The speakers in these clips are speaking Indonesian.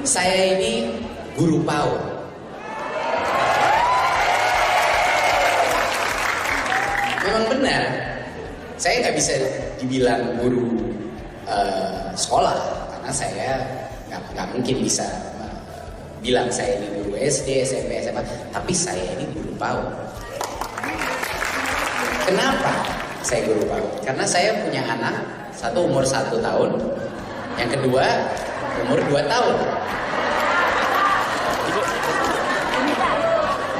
Saya ini guru PAUD. Memang benar, saya nggak bisa dibilang guru sekolah karena saya nggak mungkin bisa bilang saya ini guru SD, SMP, SMA. Tapi saya ini guru PAUD. Kenapa saya guru PAUD? Karena saya punya anak, satu umur 1 tahun, yang kedua umur 2 tahun.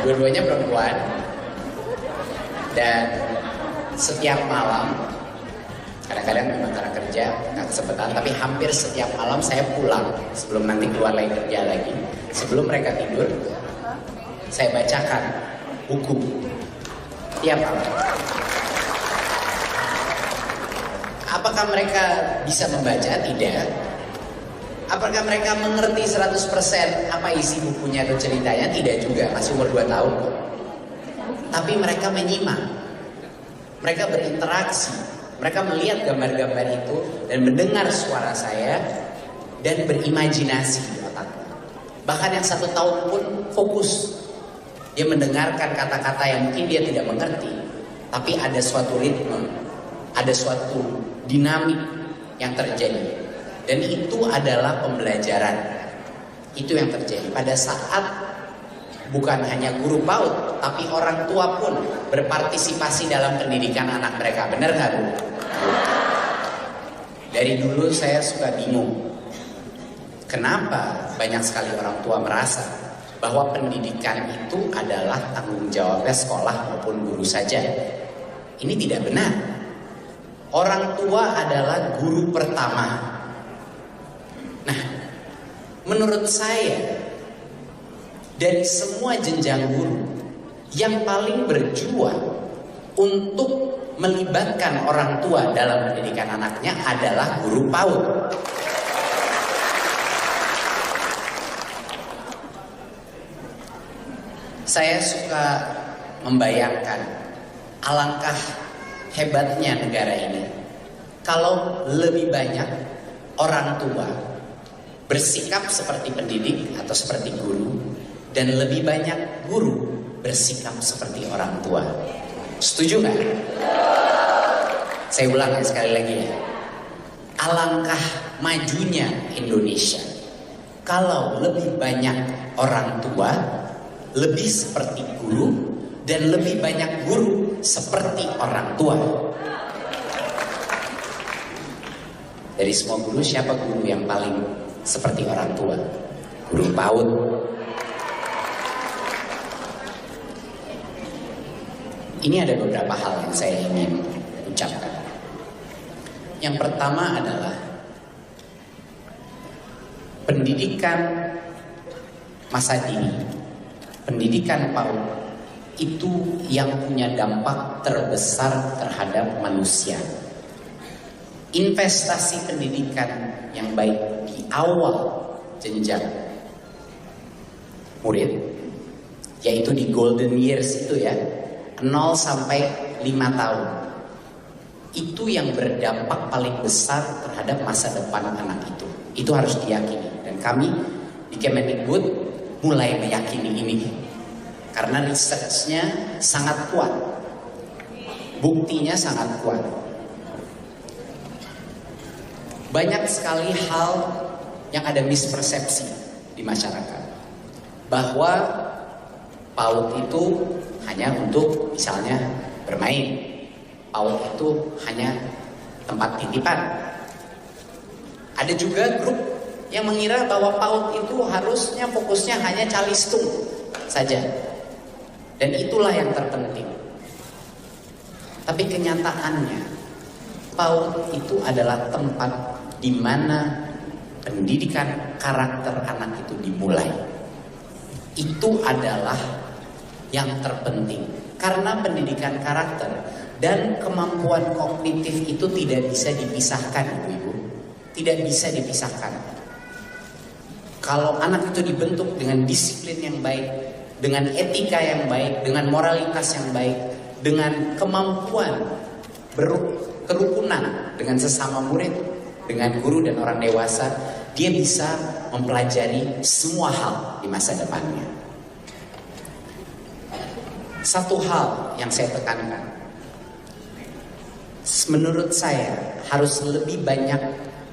Dua-duanya perempuan. Dan setiap malam, kadang-kadang memang karena kerja nggak kesempatan, tapi hampir setiap malam saya pulang sebelum nanti keluar lagi kerja lagi. Sebelum mereka tidur, saya bacakan buku tiap malam. Apakah mereka bisa membaca? Tidak. Apakah mereka mengerti 100% apa isi bukunya atau ceritanya? Tidak juga, masih umur 2 tahun. Tapi mereka menyimak, mereka berinteraksi, mereka melihat gambar-gambar itu dan mendengar suara saya dan berimajinasi di otaknya. Bahkan yang 1 tahun pun fokus, dia mendengarkan kata-kata yang mungkin dia tidak mengerti, tapi ada suatu ritme, ada suatu dinamik yang terjadi. Dan itu adalah pembelajaran. Itu yang terjadi pada saat bukan hanya guru PAUD, tapi orang tua pun berpartisipasi dalam pendidikan anak mereka. Benar nggak, Bu? Dari dulu saya suka bingung, kenapa banyak sekali orang tua merasa bahwa pendidikan itu adalah tanggung jawabnya sekolah maupun guru saja. Ini tidak benar. Orang tua adalah guru pertama. Nah, menurut saya, dari semua jenjang guru, yang paling berjuang untuk melibatkan orang tua dalam pendidikan anaknya adalah guru PAUD. Saya suka membayangkan alangkah hebatnya negara ini kalau lebih banyak orang tua bersikap seperti pendidik atau seperti guru, dan lebih banyak guru bersikap seperti orang tua. Setuju nggak? Saya ulang sekali lagi ya. Alangkah majunya Indonesia kalau lebih banyak orang tua lebih seperti guru dan lebih banyak guru seperti orang tua. Dari semua guru, siapa guru yang paling seperti orang tua? Guru PAUD. Ini ada beberapa hal yang saya ingin ucapkan. Yang pertama adalah pendidikan masa dini, pendidikan PAUD itu yang punya dampak terbesar terhadap manusia. Investasi pendidikan yang baik di awal jenjang murid, yaitu di golden years itu ya, 0 sampai 5 tahun, itu yang berdampak paling besar terhadap masa depan anak itu. Itu harus diyakini, dan kami di Kemendikbud mulai meyakini ini karena researchnya sangat kuat, buktinya sangat kuat. Banyak sekali hal yang ada mispersepsi di masyarakat bahwa PAUD itu hanya untuk misalnya bermain, PAUD itu hanya tempat titipan. Ada juga grup yang mengira bahwa PAUD itu harusnya fokusnya hanya calistung saja, dan itulah yang terpenting. Tapi kenyataannya PAUD itu adalah tempat di mana pendidikan karakter anak itu dimulai. Itu adalah yang terpenting, karena pendidikan karakter dan kemampuan kognitif itu tidak bisa dipisahkan, Ibu-ibu. Tidak bisa dipisahkan. Kalau anak itu dibentuk dengan disiplin yang baik, dengan etika yang baik, dengan moralitas yang baik, dengan kemampuan kerukunan dengan sesama murid, dengan guru dan orang dewasa, dia bisa mempelajari semua hal di masa depannya. Satu hal yang saya tekankan, menurut saya harus lebih banyak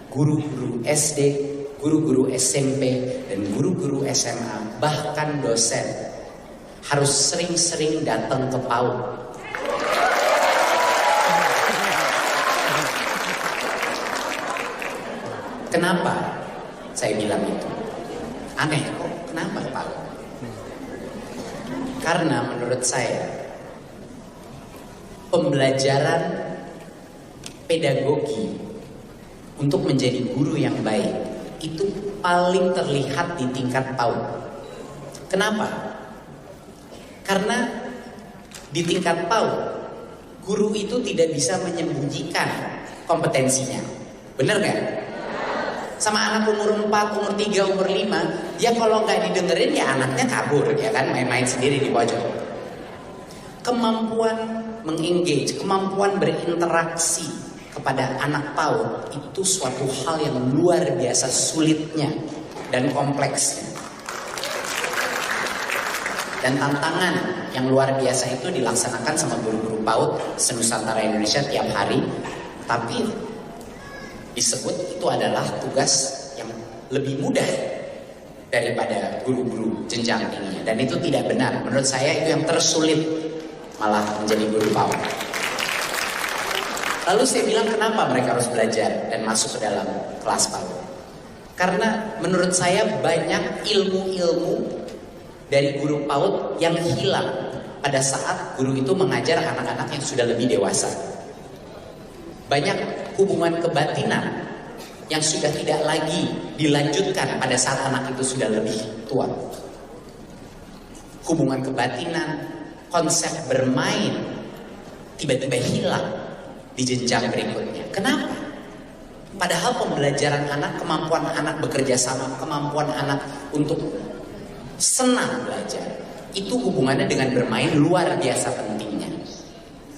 guru-guru SD, guru-guru SMP, dan guru-guru SMA, bahkan dosen harus sering-sering datang ke PAUD. Kenapa saya bilang itu? Aneh kok, kenapa PAUD? Karena menurut saya pembelajaran pedagogi untuk menjadi guru yang baik itu paling terlihat di tingkat PAUD. Kenapa? Karena di tingkat PAUD guru itu tidak bisa menyembunyikan kompetensinya. Bener gak? Sama anak umur 4, umur 3, umur 5, dia kalau nggak didengerin ya anaknya kabur, ya kan, main-main sendiri di pojok. Kemampuan mengengage, kemampuan berinteraksi kepada anak PAUD itu suatu hal yang luar biasa sulitnya dan kompleksnya. Dan tantangan yang luar biasa itu dilaksanakan sama guru-guru PAUD senusantara Indonesia tiap hari, tapi disebut itu adalah tugas yang lebih mudah daripada guru-guru jenjang tinggi, dan itu tidak benar. Menurut saya itu yang tersulit malah menjadi guru PAUD. Lalu saya bilang kenapa mereka harus belajar dan masuk ke dalam kelas PAUD? Karena menurut saya banyak ilmu-ilmu dari guru PAUD yang hilang pada saat guru itu mengajar anak-anak yang sudah lebih dewasa. Banyak hubungan kebatinan yang sudah tidak lagi dilanjutkan pada saat anak itu sudah lebih tua. Hubungan kebatinan, konsep bermain tiba-tiba hilang di jenjang berikutnya. Kenapa? Padahal pembelajaran anak, kemampuan anak bekerja sama, kemampuan anak untuk senang belajar, itu hubungannya dengan bermain luar biasa pentingnya.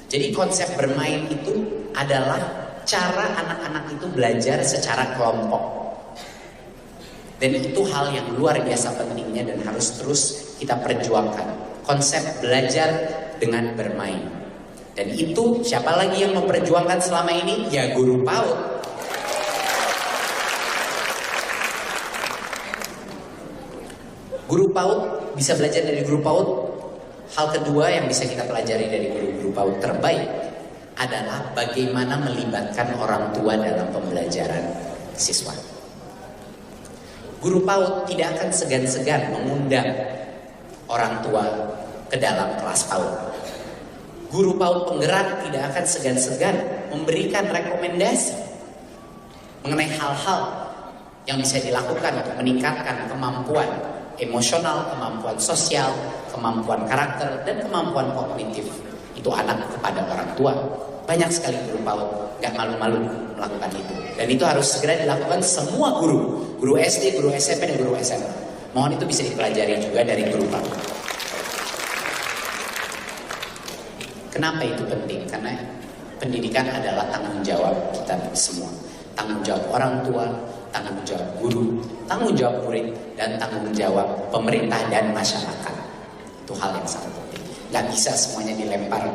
Jadi konsep bermain itu adalah cara anak-anak itu belajar secara kelompok. Dan itu hal yang luar biasa pentingnya dan harus terus kita perjuangkan. Konsep belajar dengan bermain. Dan itu siapa lagi yang memperjuangkan selama ini? Ya guru PAUD. Guru PAUD bisa belajar dari guru PAUD. Hal kedua yang bisa kita pelajari dari guru-guru PAUD terbaik adalah bagaimana melibatkan orang tua dalam pembelajaran siswa. Guru PAUD tidak akan segan-segan mengundang orang tua ke dalam kelas PAUD. Guru PAUD penggerak tidak akan segan-segan memberikan rekomendasi mengenai hal-hal yang bisa dilakukan untuk meningkatkan kemampuan emosional, kemampuan sosial, kemampuan karakter, dan kemampuan kognitif itu anak kepada orang tua. Banyak sekali guru PAUD gak malu-malu melakukan itu, dan itu harus segera dilakukan semua guru, guru SD, guru SMP, dan guru SMA. Mohon itu bisa dipelajari juga dari guru PAUD. Kenapa itu penting? Karena pendidikan adalah tanggung jawab kita semua, tanggung jawab orang tua, tanggung jawab guru, tanggung jawab murid, dan tanggung jawab pemerintah dan masyarakat. Itu hal yang sangat penting. Gak bisa semuanya dilempar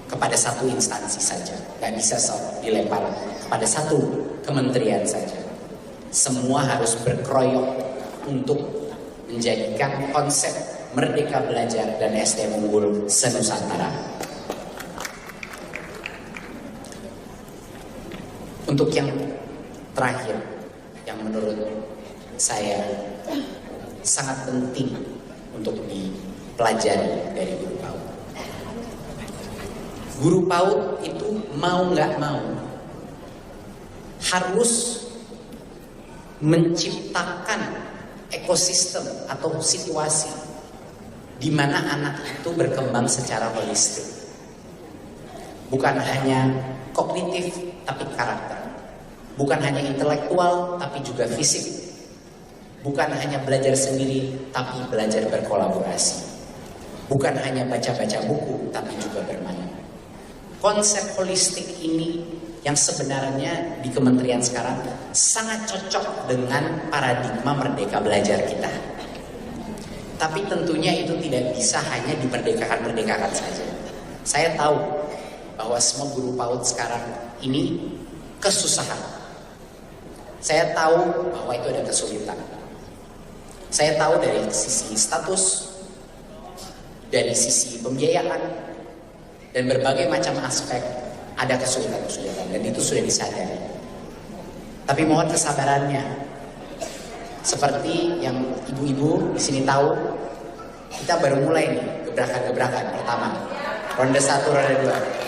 kepada satu instansi saja. Gak bisa dilempar kepada satu kementerian saja. Semua harus berkroyok untuk menjadikan konsep Merdeka Belajar dan SD Unggul senusantara. Untuk yang terakhir, yang menurut saya sangat penting untuk dipelajari dari guru PAUD. Guru PAUD itu mau nggak mau harus menciptakan ekosistem atau situasi di mana anak itu berkembang secara holistik. Bukan hanya kognitif tapi karakter. Bukan hanya intelektual, tapi juga fisik. Bukan hanya belajar sendiri, tapi belajar berkolaborasi. Bukan hanya baca-baca buku, tapi juga bermain. Konsep holistik ini yang sebenarnya di kementerian sekarang sangat cocok dengan paradigma Merdeka Belajar kita. Tapi tentunya itu tidak bisa hanya diperdekakan saja. Saya tahu bahwa semua guru PAUD sekarang ini kesusahan. Saya tahu bahwa itu ada kesulitan. Saya tahu dari sisi status, dari sisi pembiayaan, dan berbagai macam aspek ada kesulitan-kesulitan, dan itu sudah disadari. Tapi mohon kesabarannya. Seperti yang ibu-ibu di sini tahu, kita baru mulai nih gebrakan-gebrakan pertama. Ronde 1, ronde 2.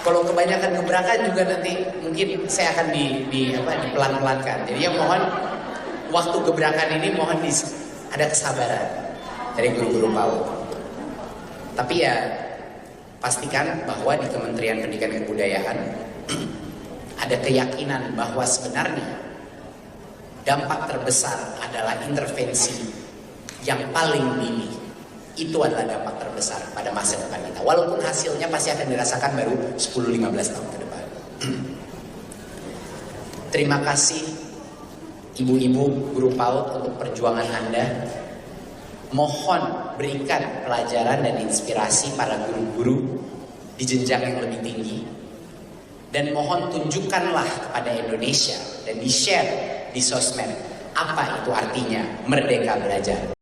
Kalau kebanyakan gebrakan juga nanti mungkin saya akan dipelan-pelankan. Jadi yang mohon waktu gebrakan ini mohon ada kesabaran dari guru-guru PAUD. Tapi ya pastikan bahwa di Kementerian Pendidikan dan Kebudayaan ada keyakinan bahwa sebenarnya dampak terbesar adalah intervensi yang paling dini. Itu adalah dampak terbesar pada masa depan kita. Walaupun hasilnya pasti akan dirasakan baru 10-15 tahun ke depan. Terima kasih ibu-ibu guru PAUD untuk perjuangan Anda. Mohon berikan pelajaran dan inspirasi para guru-guru di jenjang yang lebih tinggi. Dan mohon tunjukkanlah kepada Indonesia dan di-share di sosmed apa itu artinya merdeka belajar.